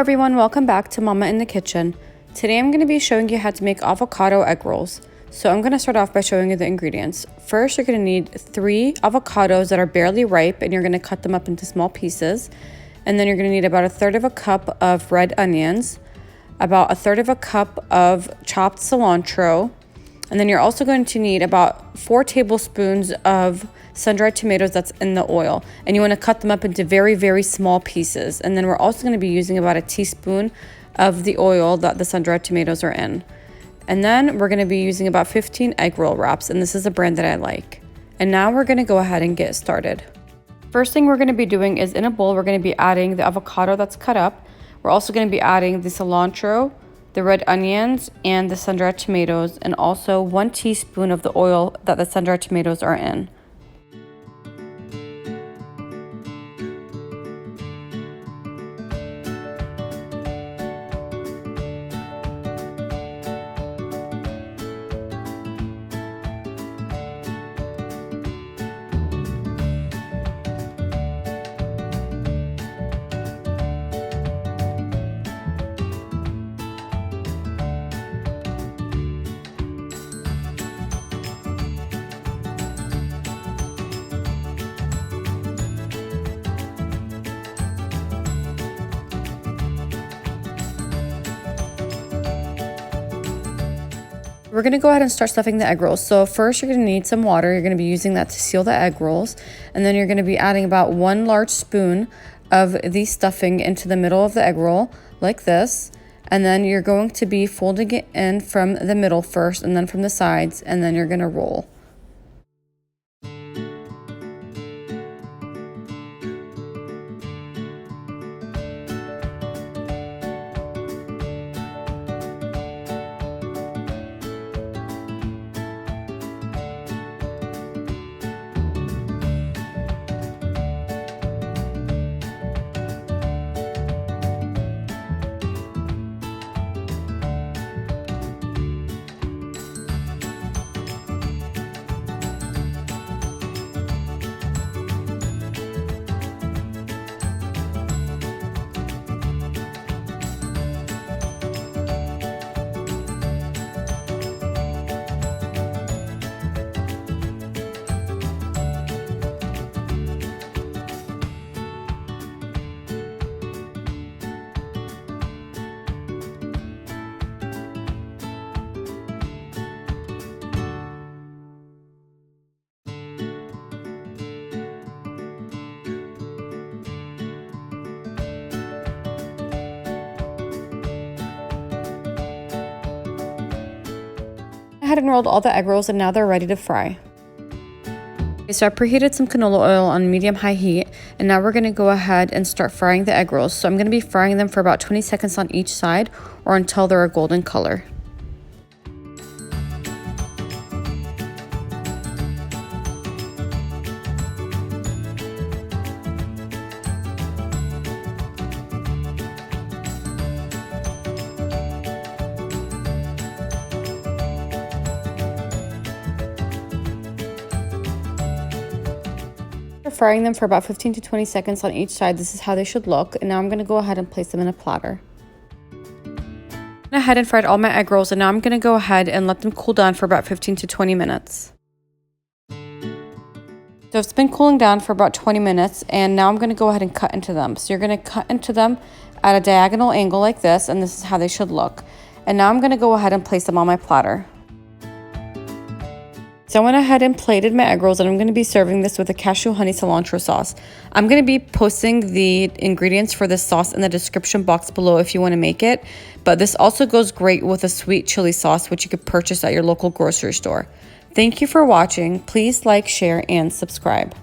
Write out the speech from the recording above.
Everyone, welcome back to Mama in the Kitchen. Today I'm going to be showing you how to make avocado egg rolls. So I'm going to start off by showing you the ingredients. First, you're going to need 3 avocados that are barely ripe, and you're going to cut them up into small pieces. And then you're going to need about 1/3 cup of red onions, about 1/3 cup of chopped cilantro, and then you're also going to need about 4 tablespoons of sun-dried tomatoes that's in the oil, and you want to cut them up into very, very small pieces. And then we're also going to be using about 1 teaspoon of the oil that the sun-dried tomatoes are in. And then we're going to be using about 15 egg roll wraps, and this is a brand that I like. And now we're going to go ahead and get started. First thing we're going to be doing is in a bowl, we're going to be adding the avocado that's cut up. We're also going to be adding the cilantro, the red onions, and the sun-dried tomatoes, and also 1 teaspoon of the oil that the sun-dried tomatoes are in. We're going to go ahead and start stuffing the egg rolls. So first you're going to need some water. You're going to be using that to seal the egg rolls. And then you're going to be adding about 1 large spoon of the stuffing into the middle of the egg roll like this. And then you're going to be folding it in from the middle first and then from the sides, and then you're going to roll. I had enrolled all the egg rolls, and now they're ready to fry. Okay, so I preheated some canola oil on medium-high heat, and now we're going to go ahead and start frying the egg rolls. So I'm going to be frying them for about 20 seconds on each side, or until they're a golden color. Frying them for about 15 to 20 seconds on each side. This is how they should look. And now I'm going to go ahead and place them in a platter. I went ahead and fried all my egg rolls, and now I'm going to go ahead and let them cool down for about 15 to 20 minutes. So it's been cooling down for about 20 minutes, and now I'm going to go ahead and cut into them. So you're going to cut into them at a diagonal angle like this, and this is how they should look. And now I'm going to go ahead and place them on my platter. So I went ahead and plated my egg rolls, and I'm going to be serving this with a cashew honey cilantro sauce. I'm going to be posting the ingredients for this sauce in the description box below if you want to make it. But this also goes great with a sweet chili sauce, which you could purchase at your local grocery store. Thank you for watching. Please like, share, and subscribe.